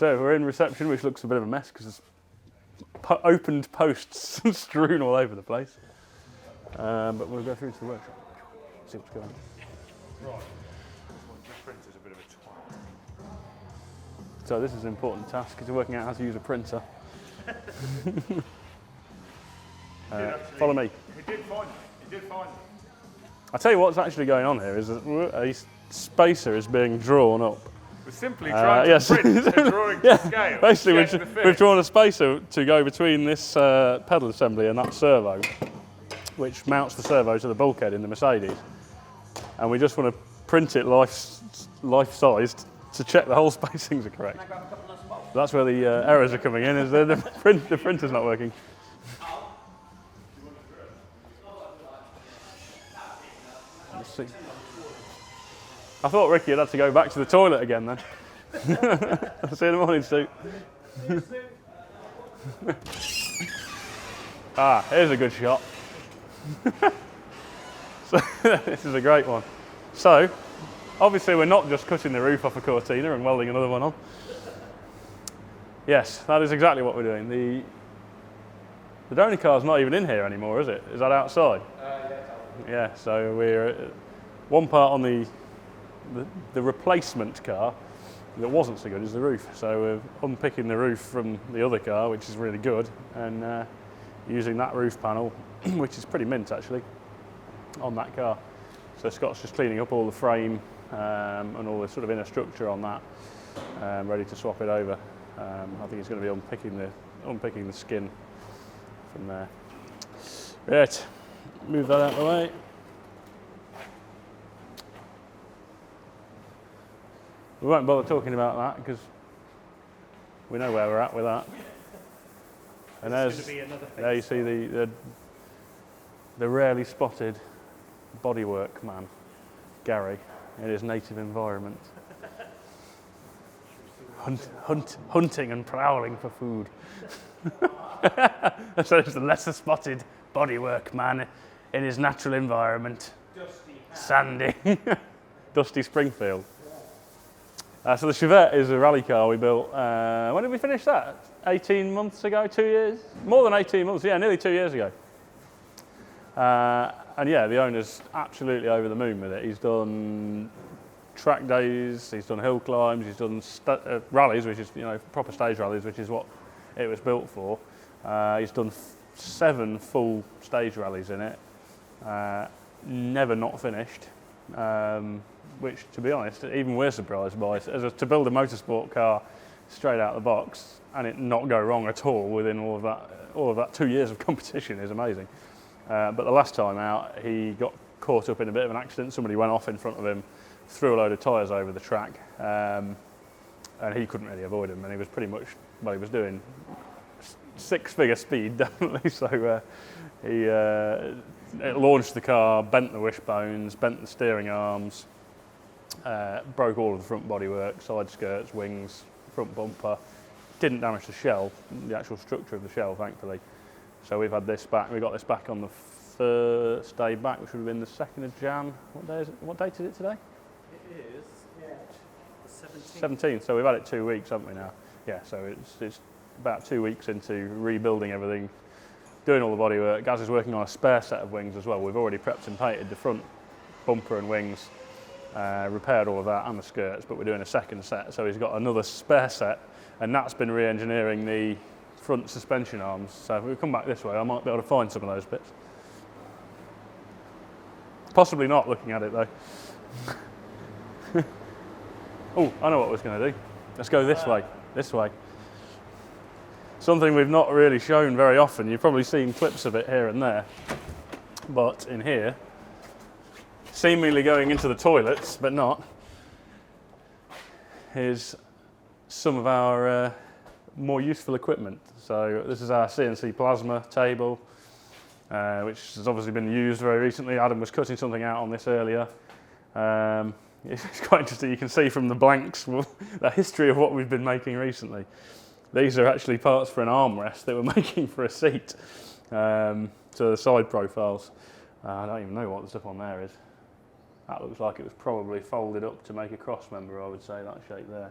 So we're in reception, which looks a bit of a mess because there's opened posts strewn all over the place. But we'll go through to the workshop, see what's going on. Right. This printer's a bit of a twat. So this is an important task, is working out how to use a printer. Follow me. He did find me. He did find me. I'll tell you what's actually going on here is that a spacer is being drawn up. We're simply trying to print a drawing to scale. Basically, we've drawn a spacer to go between this pedal assembly and that servo, which mounts the servo to the bulkhead in the Mercedes. And we just want to print it life-sized to check the whole spacings are correct. Can I grab a couple of nuts and bolts? That's where the errors are coming in, is the printer's not working. Let's see. I thought Ricky had to go back to the toilet again then. I'll see you in the morning, Stu. Here's a good shot. So this is a great one. So, obviously we're not just cutting the roof off a Cortina and welding another one on. Yes, that is exactly what we're doing. The donor car's not even in here anymore, is it? Is that outside? Yeah, so we're one part on the replacement car that wasn't so good is the roof. So we're unpicking the roof from the other car, which is really good, and using that roof panel, which is pretty mint actually, on that car. So Scott's just cleaning up all the frame and all the sort of inner structure on that, ready to swap it over. I think he's going to be unpicking the skin from there. Right, move that out of the way. We won't bother talking about that because we know where we're at with that. And there you see the rarely spotted bodywork man, Gary, in his native environment. Hunting and prowling for food. So it's the lesser spotted bodywork man in his natural environment. Sandy. Dusty Springfield. So the Chevette is a rally car we built, when did we finish that? 18 months ago, 2 years? More than 18 months, yeah, nearly 2 years ago. And yeah, the owner's absolutely over the moon with it. He's done track days, he's done hill climbs, he's done rallies, which is, proper stage rallies, which is what it was built for. He's done 7 full stage rallies in it, never not finished. Which, to be honest, even we're surprised by. To build a motorsport car straight out of the box and it not go wrong at all within all of that 2 years of competition is amazing. But the last time out, he got caught up in a bit of an accident. Somebody went off in front of him, threw a load of tyres over the track, and he couldn't really avoid him. And he was pretty much, he was doing 6-figure speed, definitely. So it launched the car, bent the wishbones, bent the steering arms, broke all of the front bodywork, side skirts, wings, front bumper. Didn't damage the shell, the actual structure of the shell, thankfully. So we've had this back. We got this back on the first day back, which would have been the 2nd of Jan. What day is it? What date is it today? It is, the 17th. 17th. So we've had it 2 weeks, haven't we now? Yeah. So it's about 2 weeks into rebuilding everything, doing all the bodywork. Gaz is working on a spare set of wings as well. We've already prepped and painted the front bumper and wings. Repaired all of that and the skirts, but we're doing a second set, so he's got another spare set, and that's been re-engineering the front suspension arms. So if we come back this way, I might be able to find some of those bits. Possibly not, looking at it though. Oh, I know what I was going to do. Let's go this way. This way. Something we've not really shown very often. You've probably seen clips of it here and there, but in here, seemingly going into the toilets, but not, is some of our more useful equipment. So this is our CNC plasma table, which has obviously been used very recently. Adam was cutting something out on this earlier. It's quite interesting. You can see from the blanks the history of what we've been making recently. These are actually parts for an armrest that we're making for a seat, so the side profiles. I don't even know what the stuff on there is. That looks like it was probably folded up to make a cross member, I would say, that shape there.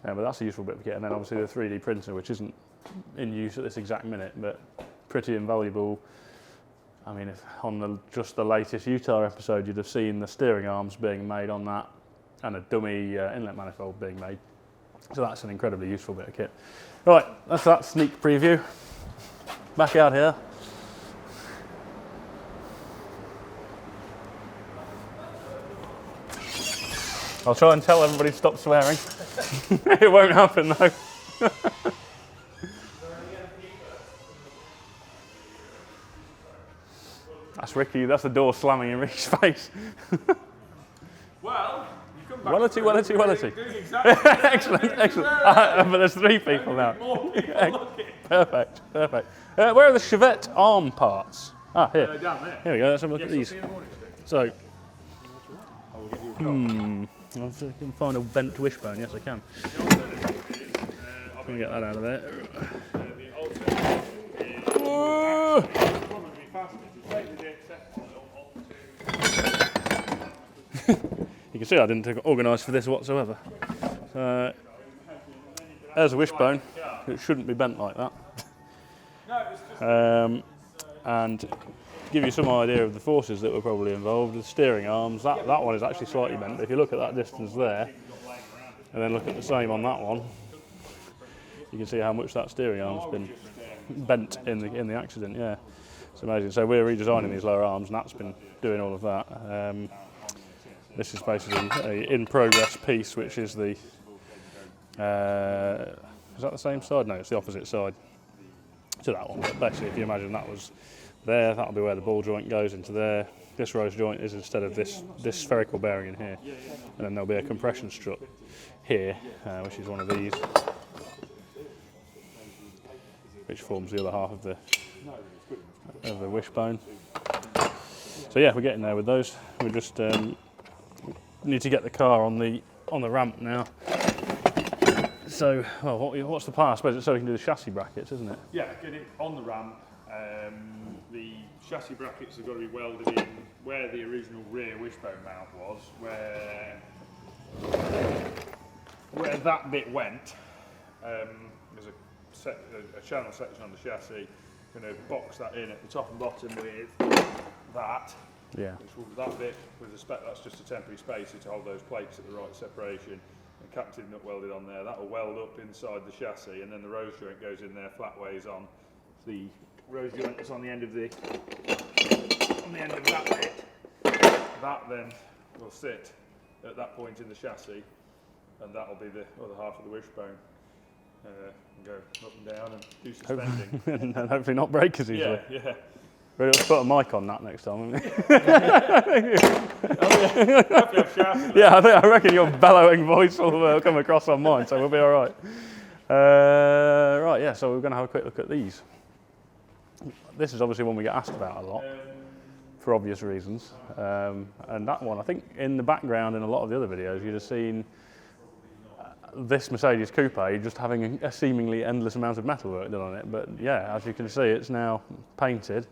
But that's a useful bit of kit. And then obviously the 3D printer, which isn't in use at this exact minute, but pretty invaluable. I mean, if on just the latest Utah episode, you'd have seen the steering arms being made on that and a dummy inlet manifold being made. So that's an incredibly useful bit of kit. Right, that's that sneak preview. Back out here. I'll try and tell everybody to stop swearing. It won't happen though. That's Ricky, that's the door slamming in Ricky's face. Well, you come back. Wellity. Doing exactly Excellent. But there's 3 people now. Perfect. Where are the Chevette arm parts? Ah, here. Down there. Here we go, let's have a look at these. So, I will get you a if I can find a bent wishbone, yes I can. Let me get that out of there. You can see I didn't organise for this whatsoever. There's a wishbone. It shouldn't be bent like that. And to give you some idea of the forces that were probably involved, the steering arms, that one is actually slightly bent. If you look at that distance there, and then look at the same on that one, you can see how much that steering arm's been bent in the accident. Yeah, it's amazing. So we're redesigning these lower arms, and that's been doing all of that. This is basically a in-progress piece, which is the. Is that the same side? No, it's the opposite side to that one. But basically, if you imagine that was there, that'll be where the ball joint goes into there. This rose joint is instead of this spherical bearing in here, and then there'll be a compression strut here, which is one of these, which forms the other half of the wishbone. So yeah, we're getting there with those. We just need to get the car on the ramp now. So, well, what's the plan? I suppose it's so we can do the chassis brackets, isn't it? Yeah, get it on the ramp. The chassis brackets have got to be welded in where the original rear wishbone mount was, where that bit went. There's a channel section on the chassis. Going to box that in at the top and bottom with that. Yeah. That bit with the that's just a temporary spacer to hold those plates at the right separation. And captain nut welded on there. That will weld up inside the chassis, and then the rose joint goes in there flatways on the rose joint that's on the end of that bit. That then will sit at that point in the chassis, and that will be the other half of the wishbone. Go up and down and do suspending. And hopefully not break as easily. Yeah. We'll put a mic on that next time, won't we? Yeah, I reckon your bellowing voice will come across on mine, so we'll be all right. Right, yeah, so we're going to have a quick look at these. This is obviously one we get asked about a lot, for obvious reasons. And that one, I think in the background in a lot of the other videos, you'd have seen this Mercedes Coupe just having a seemingly endless amount of metalwork done on it. But yeah, as you can see, it's now painted.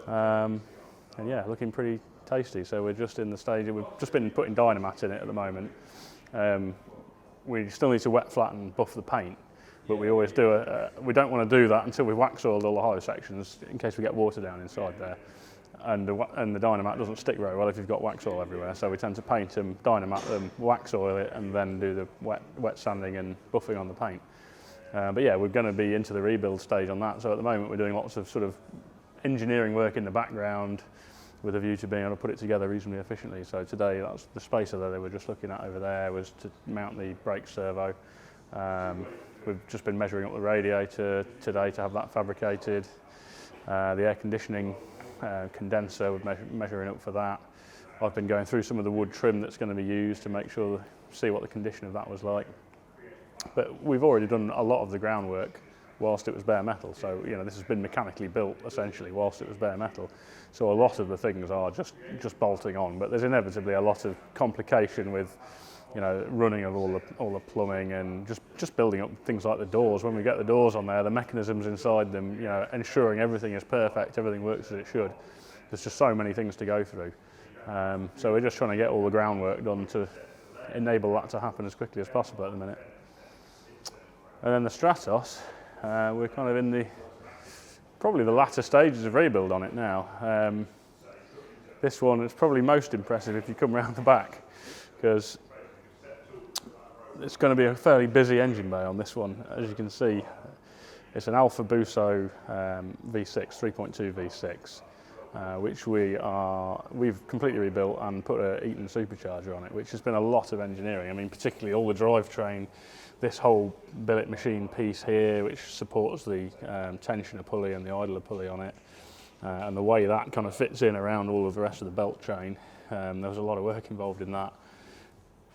And yeah, looking pretty tasty. So we're just in the stage, we've just been putting Dynamat in it at the moment. We still need to wet flatten and buff the paint, but we always do we don't want to do that until we've wax oiled all the hollow sections in case we get water down inside there. And the Dynamat doesn't stick very well if you've got wax oil everywhere, so we tend to paint them, Dynamat them, wax oil it, and then do the wet sanding and buffing on the paint. But yeah, we're going to be into the rebuild stage on that, so at the moment we're doing lots of sort of engineering work in the background with a view to being able to put it together reasonably efficiently. So today, that's the spacer that they were just looking at over there was to mount the brake servo. We've just been measuring up the radiator today to have that fabricated. The air conditioning condenser, we're measuring up for that. I've been going through some of the wood trim that's going to be used to make sure, see what the condition of that was like. But we've already done a lot of the groundwork whilst it was bare metal. So, you know, this has been mechanically built essentially whilst it was bare metal. So a lot of the things are just bolting on, but there's inevitably a lot of complication with, you know, running of all the plumbing and just building up things like the doors. When we get the doors on there, the mechanisms inside them, you know, ensuring everything is perfect, everything works as it should. There's just so many things to go through. So we're just trying to get all the groundwork done to enable that to happen as quickly as possible at the minute. And then the Stratos, we're kind of in probably the latter stages of rebuild on it now. This one is probably most impressive if you come round the back, because it's going to be a fairly busy engine bay on this one. As you can see, it's an Alfa Busso V6, 3.2 V6, which we've completely rebuilt and put an Eaton supercharger on it, which has been a lot of engineering. I mean, particularly all the drivetrain, this whole billet machine piece here, which supports the tensioner pulley and the idler pulley on it, and the way that kind of fits in around all of the rest of the belt chain. There was a lot of work involved in that.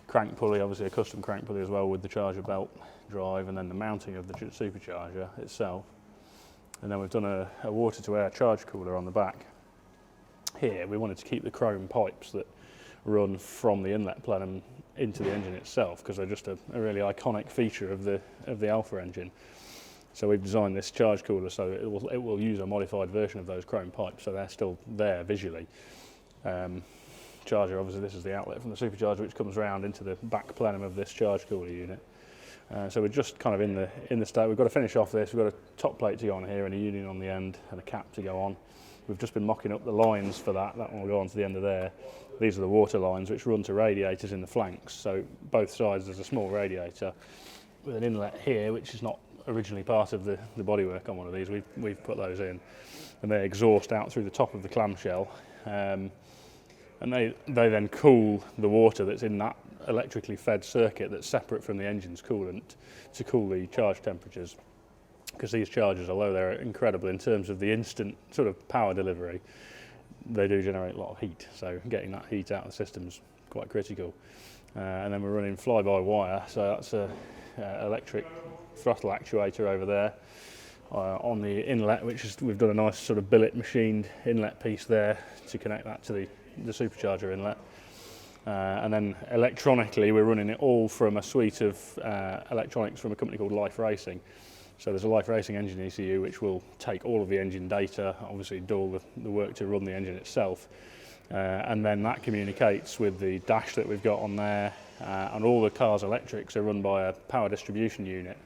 Crank pulley, obviously a custom crank pulley as well with the charger belt drive, and then the mounting of the supercharger itself. And then we've done a water-to-air charge cooler on the back. Here we wanted to keep the chrome pipes that run from the inlet plenum into the engine itself, because they're just a really iconic feature of the Alfa engine. So we've designed this charge cooler so it will use a modified version of those chrome pipes, so they're still there visually. Charger, obviously this is the outlet from the supercharger which comes round into the back plenum of this charge cooler unit. So we're just kind of in the state. We've got to finish off this. We've got a top plate to go on here and a union on the end and a cap to go on. We've just been mocking up the lines for that. That one will go on to the end of there. These are the water lines which run to radiators in the flanks. So both sides there's a small radiator with an inlet here, which is not originally part of the bodywork on one of these. We've put those in, and they exhaust out through the top of the clamshell. And they then cool the water that's in that electrically fed circuit that's separate from the engine's coolant to cool the charge temperatures. Because these chargers, although they're incredible in terms of the instant sort of power delivery, they do generate a lot of heat. So getting that heat out of the system's quite critical. And then we're running fly-by-wire, so that's a electric throttle actuator over there on the inlet, we've done a nice sort of billet machined inlet piece there to connect that to the supercharger inlet. And then electronically we're running it all from a suite of electronics from a company called Life Racing. So there's a Life Racing engine ECU which will take all of the engine data, obviously do all the work to run the engine itself, and then that communicates with the dash that we've got on there, and all the car's electrics are run by a power distribution unit,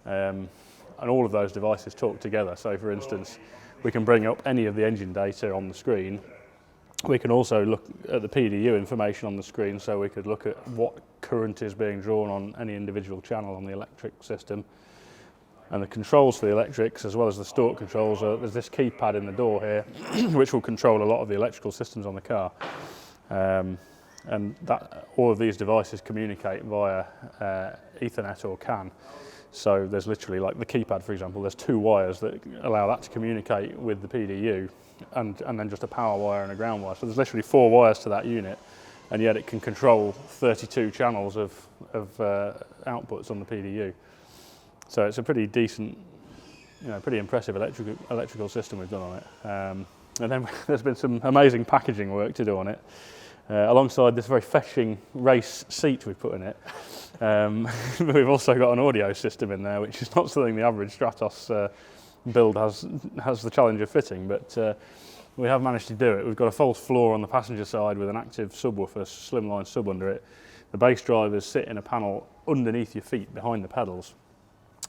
and all of those devices talk together. So for instance, we can bring up any of the engine data on the screen. We can also look at the PDU information on the screen, so we could look at what current is being drawn on any individual channel on the electric system. And the controls for the electrics, as well as the stalk controls, there's this keypad in the door here, which will control a lot of the electrical systems on the car. And all of these devices communicate via Ethernet or CAN. So there's literally, like the keypad for example, there's two wires that allow that to communicate with the PDU, and then just a power wire and a ground wire. So there's literally 4 wires to that unit, and yet it can control 32 channels of outputs on the PDU. So it's a pretty decent, pretty impressive electrical system we've done on it. And then there's been some amazing packaging work to do on it, alongside this very fetching race seat we've put in it. We've also got an audio system in there, which is not something the average Stratos build has the challenge of fitting, but we have managed to do it. We've got a false floor on the passenger side with an active subwoofer, slimline sub under it. The bass drivers sit in a panel underneath your feet behind the pedals,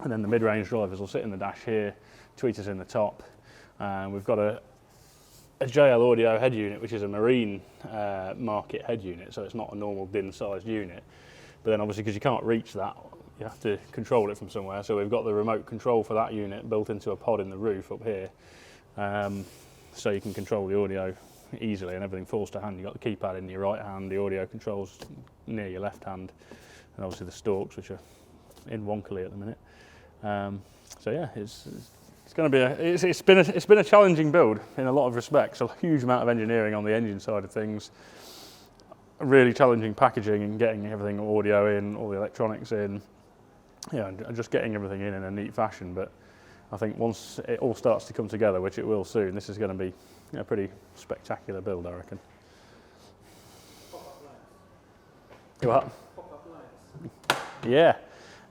and then the mid-range drivers will sit in the dash here, tweeters in the top. We've got a JL Audio head unit, which is a marine market head unit, so it's not a normal DIN-sized unit. But then obviously, because you can't reach that, you have to control it from somewhere. So we've got the remote control for that unit built into a pod in the roof up here. So you can control the audio easily and everything falls to hand. You've got the keypad in your right hand, the audio controls near your left hand, and obviously the stalks, which are in wonkily at the minute. So yeah, it's going to be it's been a challenging build in a lot of respects. A huge amount of engineering on the engine side of things. Really challenging packaging and getting everything audio in, all the electronics in, and just getting everything in a neat fashion. But I think once it all starts to come together, which it will soon, this is going to be a pretty spectacular build, I reckon. What? Yeah,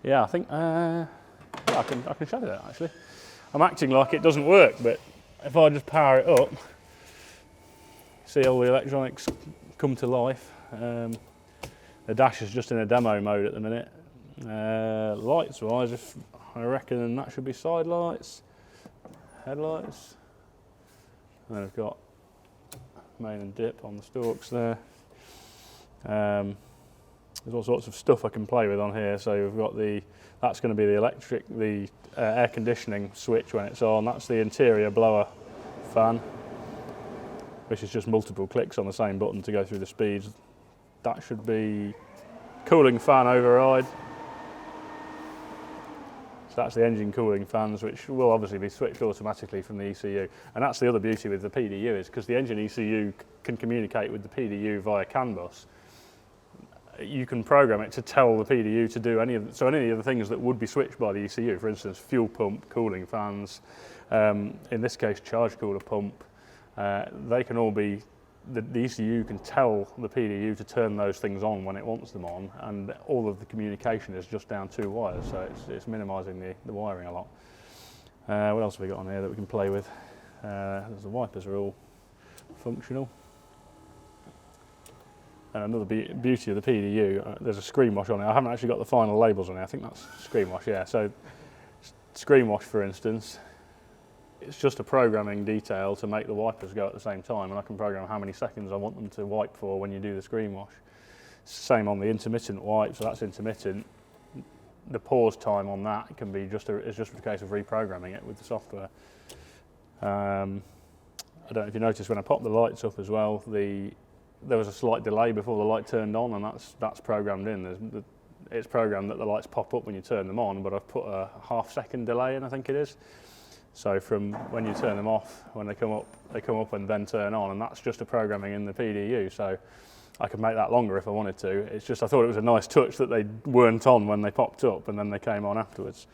I think I can show you that actually. I'm acting like it doesn't work, but if I just power it up, see all the electronics come to life. The dash is just in a demo mode at the minute. Lights wise, I reckon that should be side lights, headlights, and then I've got main and dip on the stalks there. There's all sorts of stuff I can play with on here. So we've got that's going to be the air conditioning switch when it's on. That's the interior blower fan, which is just multiple clicks on the same button to go through the speeds. That should be cooling fan override. So that's the engine cooling fans, which will obviously be switched automatically from the ECU. And that's the other beauty with the PDU, is because the engine ECU can communicate with the PDU via CAN bus. You can program it to tell the PDU to do any of the things that would be switched by the ECU. For instance, fuel pump, cooling fans, in this case charge cooler pump. They can all be, the ECU can tell the PDU to turn those things on when it wants them on, and all of the communication is just down 2 wires, so it's minimising the wiring a lot. What else have we got on here that we can play with? The wipers are all functional. And another beauty of the PDU, there's a screen wash on it. I haven't actually got the final labels on it. I think that's screen wash, yeah. So screen wash, for instance, it's just a programming detail to make the wipers go at the same time, and I can program how many seconds I want them to wipe for when you do the screen wash. Same on the intermittent wipe, so that's intermittent. The pause time on that can be just a case of reprogramming it with the software. I don't know if you noticed when I popped the lights up as well, there was a slight delay before the light turned on, and that's programmed in. It's programmed that the lights pop up when you turn them on, but I've put a half-second delay in, I think it is. So from when you turn them off, when they come up and then turn on, and that's just a programming in the PDU. So I could make that longer if I wanted to. It's just I thought it was a nice touch that they weren't on when they popped up, and then they came on afterwards.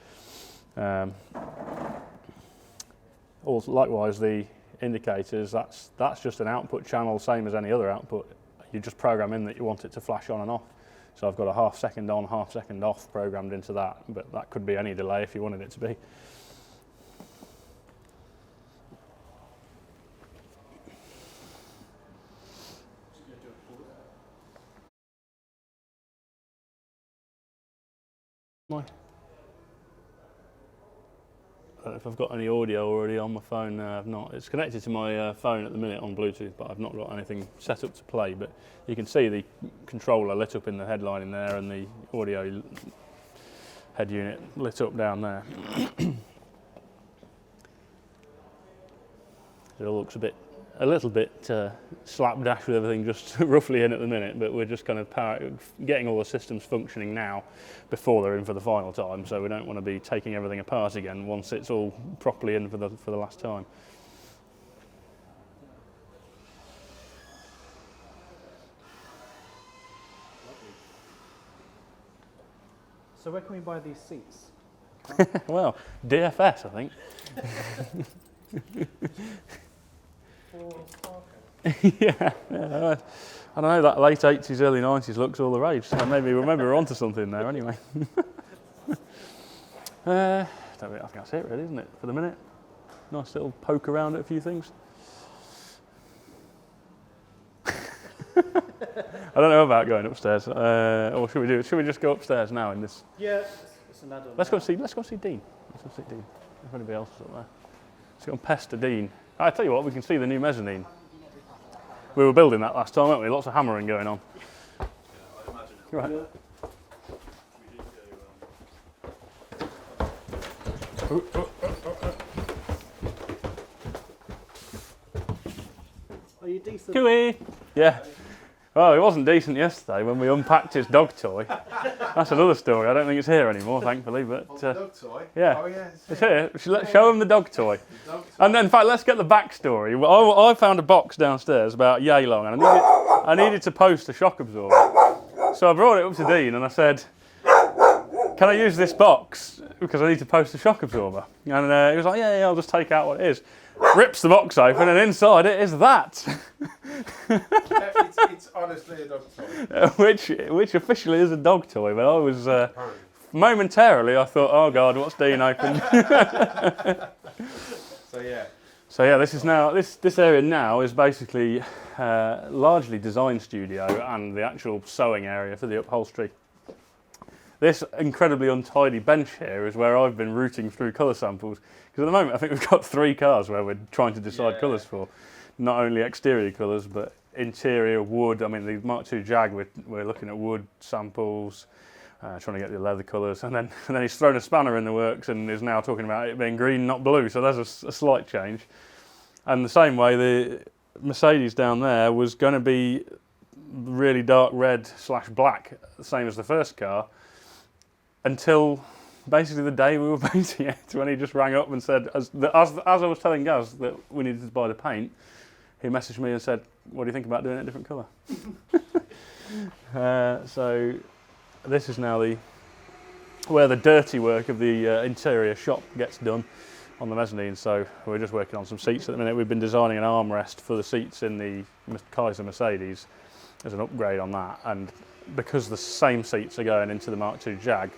Likewise, the indicators, that's just an output channel, same as any other output. You just program in that you want it to flash on and off. So I've got a half-second on, half-second off programmed into that, but that could be any delay if you wanted it to be. I don't know if I've got any audio already on my phone. No, I've not. It's connected to my phone at the minute on Bluetooth, but I've not got anything set up to play. But you can see the controller lit up in the headline in there, and the audio head unit lit up down there. It all looks a little bit slapdash with everything just roughly in at the minute, but we're just kind of getting all the systems functioning now before they're in for the final time, so we don't want to be taking everything apart again once it's all properly in for the last time. So where can we buy these seats? Well, DFS, I think. Yeah, I don't know, that late 80s, early 90s looks all the rage, so maybe we're onto something there anyway. I think that's it really, isn't it, for the minute? Nice little poke around at a few things. I don't know about going upstairs, or should we just go upstairs now in this? Yeah, it's an add-on. Let's go see Dean. Let's go see Dean, if anybody else is up there. Let's go and pester Dean. I tell you what, we can see the new mezzanine. We were building that last time, weren't we? Lots of hammering going on. Yeah, I imagine. Right. Are you decent? Cooey! Yeah. Well, it wasn't decent yesterday when we unpacked his dog toy. That's another story. I don't think it's here anymore, thankfully. But the dog toy? yeah, Oh, yeah, it's here. Show him the dog toy. And then, in fact, let's get the backstory. I found a box downstairs about yay long, and I needed to post a shock absorber. So I brought it up to Dean, and I said, "Can I use this box because I need to post a shock absorber?" And he was like, "Yeah, I'll just take out what it is." Rips the box open, and inside it is that. It's honestly a dog toy. which officially is a dog toy, but I was momentarily I thought, oh God, what's Dean opened? So yeah. So yeah, this is now this area now is basically largely design studio and the actual sewing area for the upholstery. This incredibly untidy bench here is where I've been routing through colour samples, because at the moment I think we've got 3 cars where we're trying to decide colours for, not only exterior colours but interior, wood. I mean, the Mark.2 Jag, we're looking at wood samples, trying to get the leather colours, and then he's thrown a spanner in the works and is now talking about it being green, not blue, so there's a slight change. And the same way, the Mercedes down there was going to be really dark red / black, the same as the first car, until basically the day we were painting it, when he just rang up and said, as I was telling Gaz that we needed to buy the paint, he messaged me and said, what do you think about doing it a different colour? So this is now where the dirty work of the interior shop gets done on the mezzanine. So we're just working on some seats at the minute. We've been designing an armrest for the seats in the Kaiser Mercedes as an upgrade on that, and because the same seats are going into the Mark.2 Jag,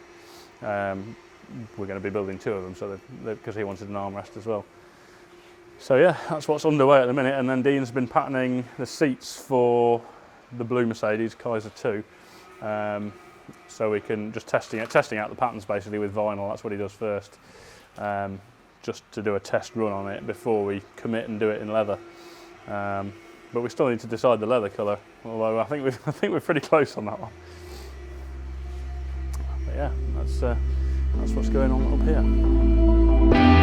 we're going to be building 2 of them, so because he wanted an armrest as well. So yeah, that's what's underway at the minute, and then Dean's been patterning the seats for the blue Mercedes Kaiser 2, so we can just testing out the patterns basically with vinyl. That's what he does first, just to do a test run on it before we commit and do it in leather. But we still need to decide the leather colour, although I think we're pretty close on that one. But yeah, that's what's going on up here.